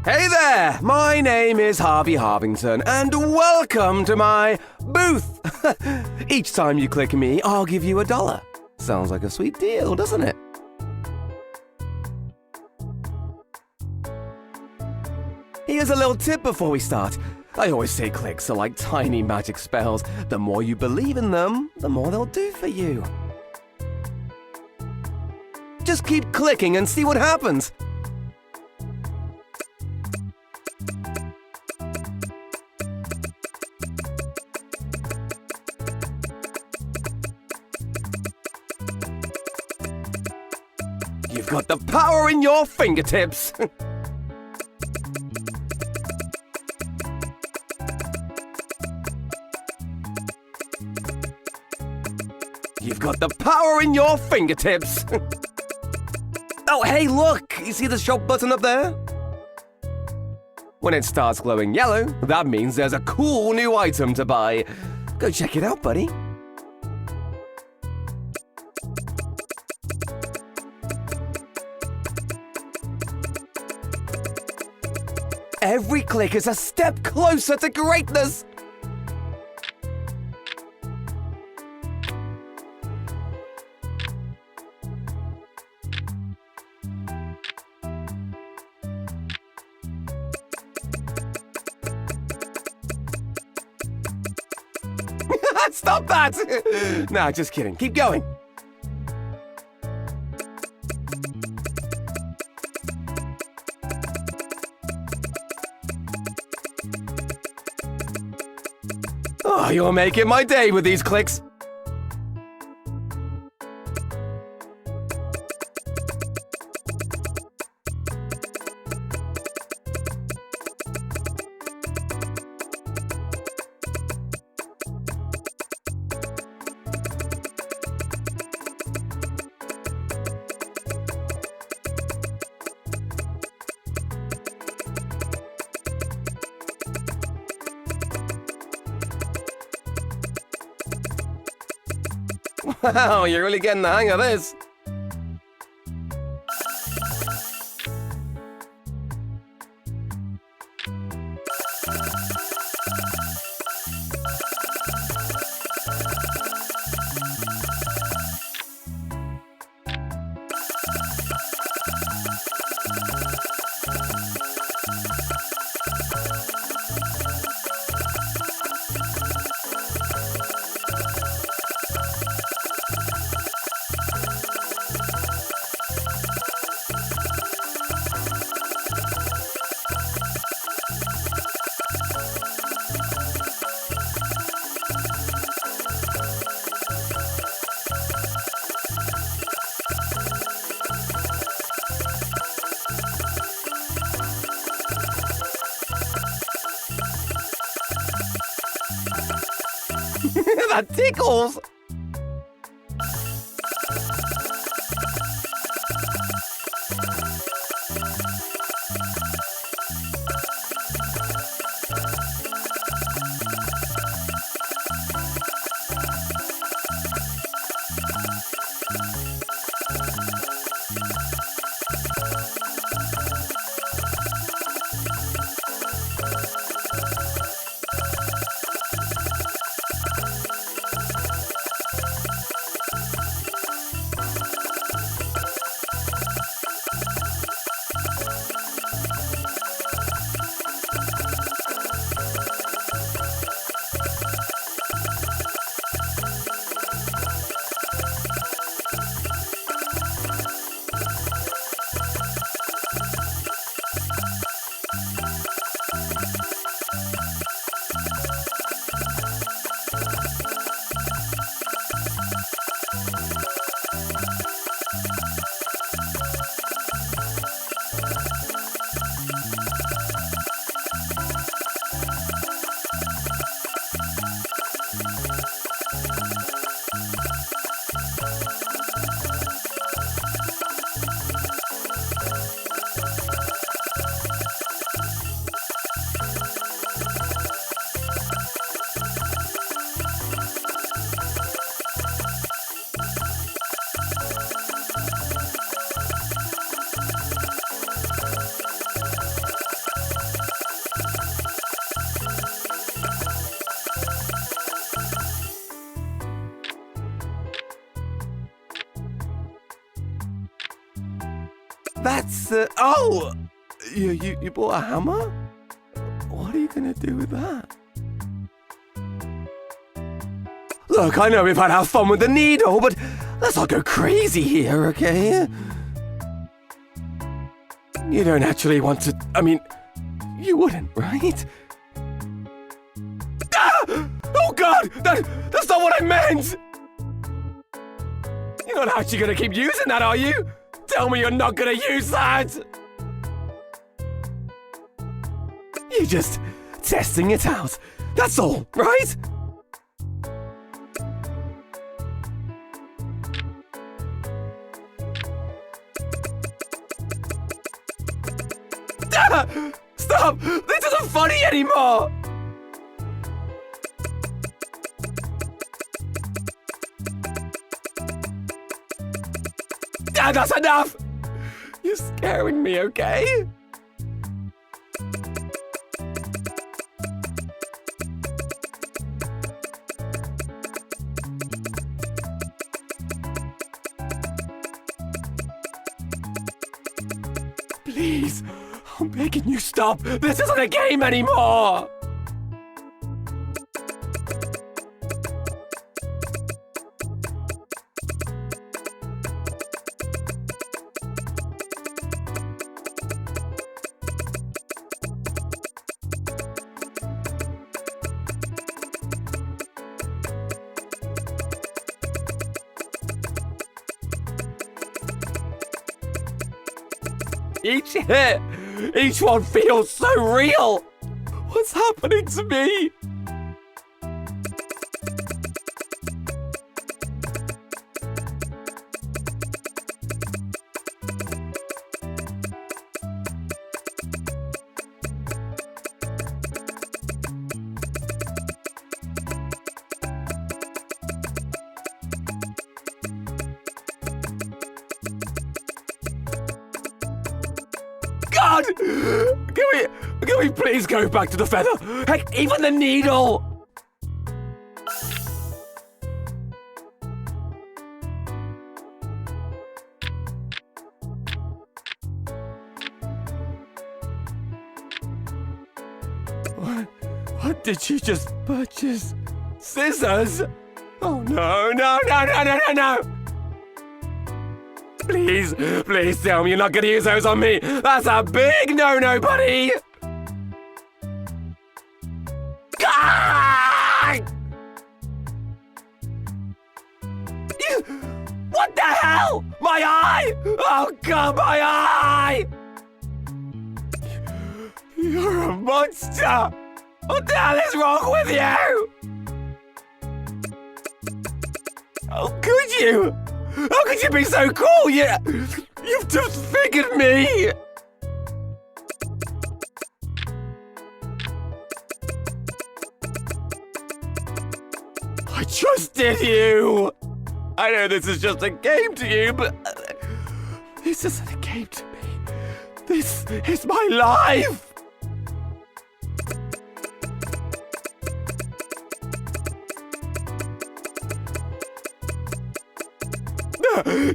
Hey there, my name is Harvey Harvington, and welcome to my booth. Each time you click me, I'll give you $1. Sounds like a sweet deal, doesn't it? Here's a little tip before we start. I always say clicks are like tiny magic spells. The more you believe in them, the more they'll do for you. Just keep clicking and see what happens. You've got the power in your fingertips. You've got the power in your fingertips. Oh, hey, look! You see the shop button up there? When it starts glowing yellow, that means there's a cool new item to buy. Go check it out, buddy. Every click is a step closer to greatness. Stop that! Nah, just kidding. Keep going. Oh, you're making my day with these clicks. Wow, you're really getting the hang of this. That tickles! That's, oh! You bought a hammer? What are you gonna do with that? Look, I know we've had our fun with the needle, but let's not go crazy here, okay? You don't actually want to... I mean, you wouldn't, right? Ah! Oh, God! That's not what I meant! You're not actually gonna keep using that, are you? Tell me you're not gonna use that! You're just testing it out. That's all, right? Stop! This isn't funny anymore! That's enough! You're scaring me, okay? Please, I'm begging you, stop! This isn't a game anymore! Each hit, each one feels so real. What's happening to me? God! Can we please go back to the feather? Heck, even the needle! What did you just purchase? Scissors? Oh no, no, no, no, no, no, no! Please tell me you're not gonna use those on me! That's a big no-no, buddy! Ah! What the hell? My eye! Oh God, my eye! You're a monster! What the hell is wrong with you? How could you? How could you be so cool? You've disfigured me! I trusted you! I know this is just a game to you, but this isn't a game to me. This is my life!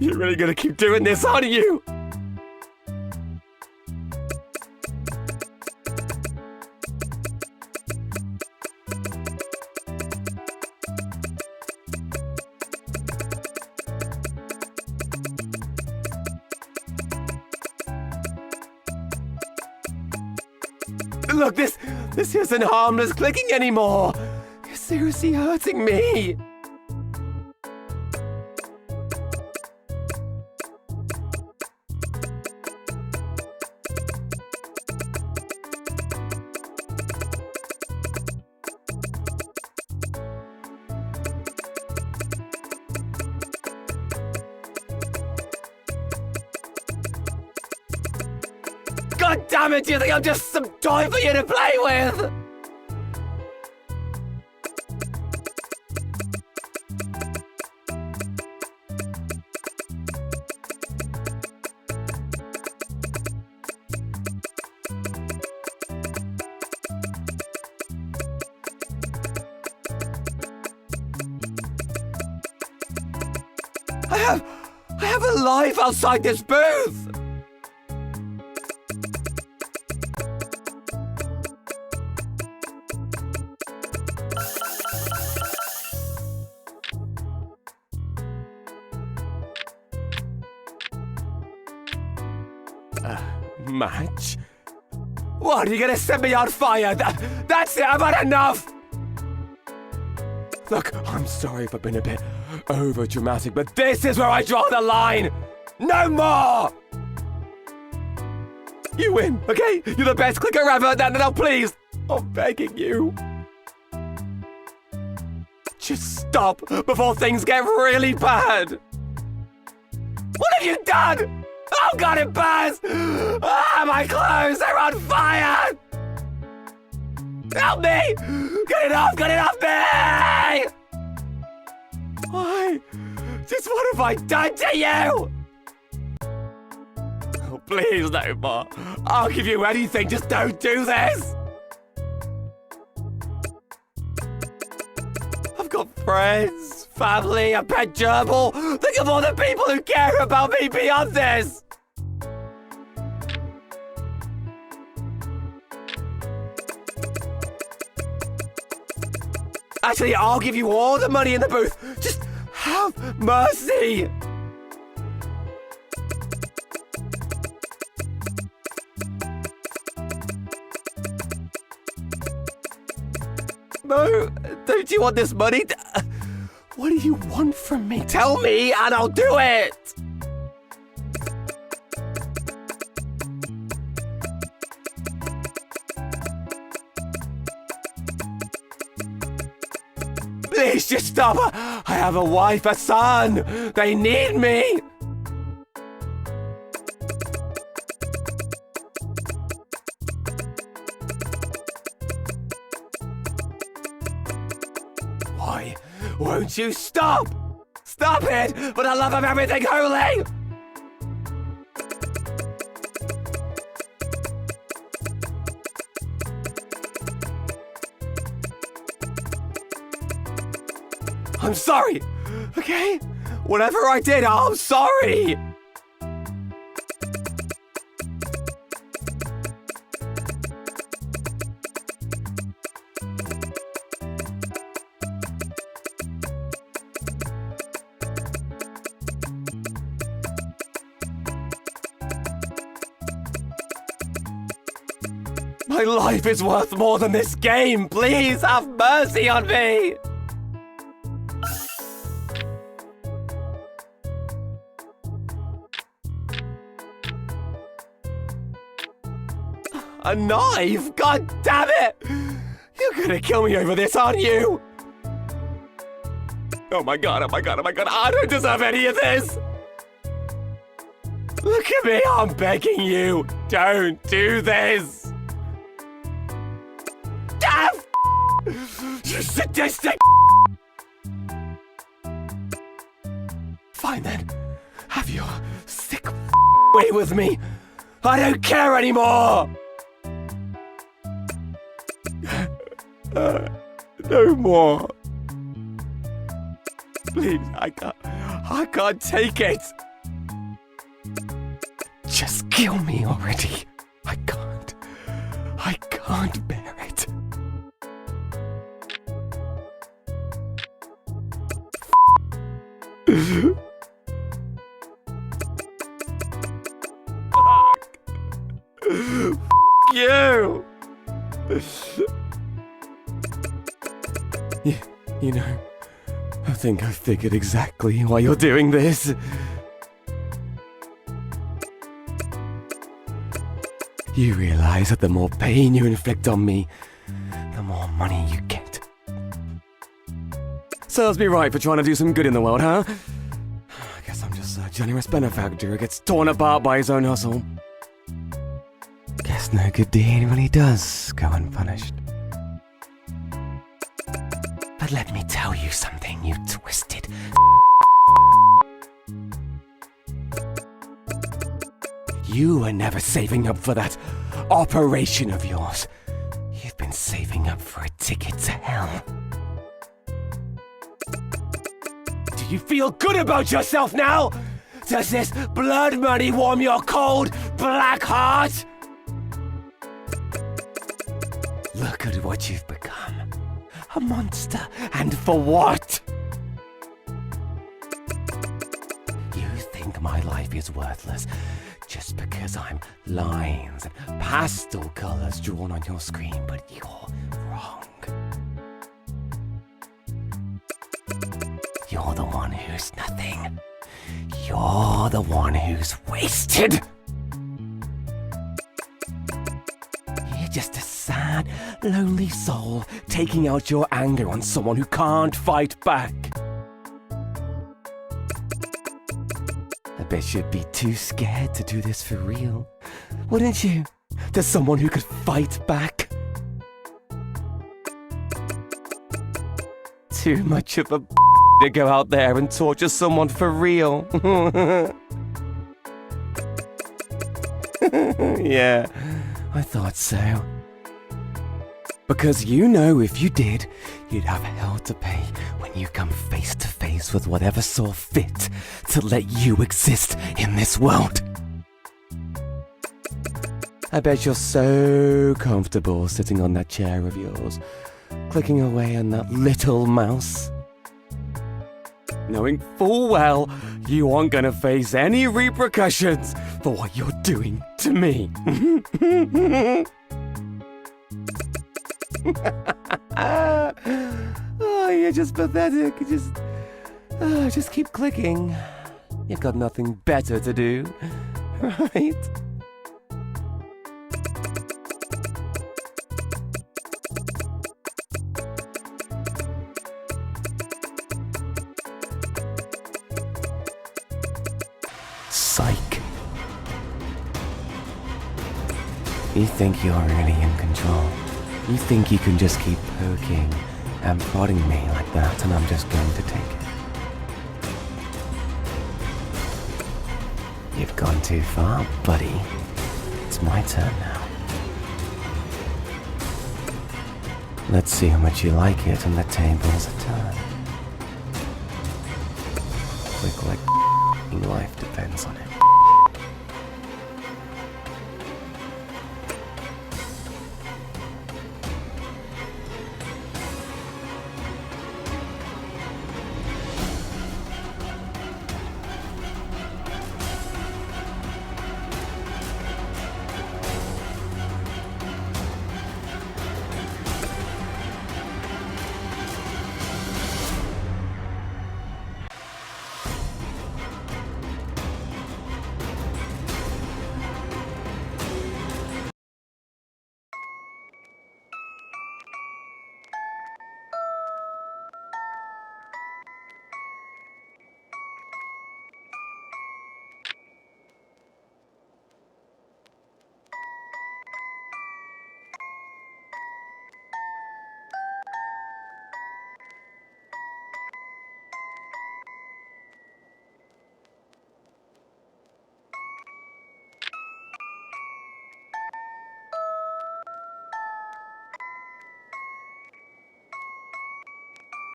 You're really gonna keep doing this, aren't you? Look, this isn't harmless clicking anymore. You're seriously hurting me. God damn it, do you think I'm just some toy for you to play with? I have a life outside this booth! Match? What, are you gonna set me on fire? That's it, I've had enough! Look, I'm sorry if I've been a bit over-dramatic, but this is where I draw the line! No more! You win, okay? You're the best clicker ever, now please! I'm begging you. Just stop before things get really bad! What have you done? Oh God, it burns! Ah, my clothes, they're on fire! Help me! Get it off me! Why? Just what have I done to you? Oh, please, no more. I'll give you anything, just don't do this! I've got friends, family, a pet gerbil. Think of all the people who care about me beyond this! Actually, I'll give you all the money in the booth. Just have mercy! No, don't you want this money? What do you want from me? Tell me and I'll do it! Please just stop! I have a wife, a son! They need me! Why won't you stop? Stop it! For the love of everything holy! I'm sorry, okay? Whatever I did, I'm sorry! My life is worth more than this game! Please have mercy on me! A knife? God damn it! You're gonna kill me over this, aren't you? Oh my god, I don't deserve any of this! Look at me, I'm begging you! Don't do this! Ah, you sadistic! Fine then, have your sick way with me! I don't care anymore! No more. Please, I can't take it. Just kill me already. I can't bear it. You. You know, I think I've figured exactly why you're doing this. You realize that the more pain you inflict on me, the more money you get. Serves me right for trying to do some good in the world, huh? I guess I'm just a generous benefactor who gets torn apart by his own hustle. Guess no good deed really does go unpunished. But let me tell you something, you twisted. You were never saving up for that operation of yours. You've been saving up for a ticket to hell. Do you feel good about yourself now? Does this blood money warm your cold, black heart? Look at what you've become. A monster, and for what? You think my life is worthless just because I'm lines and pastel colors drawn on your screen, but you're wrong. You're the one who's nothing. You're the one who's wasted. You're just a sad, lonely soul taking out your anger on someone who can't fight back. I bet you'd be too scared to do this for real, wouldn't you? To someone who could fight back. Too much of a to go out there and torture someone for real. Yeah, I thought so. Because you know if you did, you'd have hell to pay when you come face to face with whatever saw fit to let you exist in this world. I bet you're so comfortable sitting on that chair of yours, clicking away on that little mouse, knowing full well you aren't gonna face any repercussions for what you're doing to me. Oh, you're just pathetic. Just keep clicking. You've got nothing better to do, right? Psych. You think you're really in control. You think you can just keep poking and prodding me like that and I'm just going to take it. You've gone too far, buddy. It's my turn now. Let's see how much you like it and the tables are turned. Quick like life depends on it.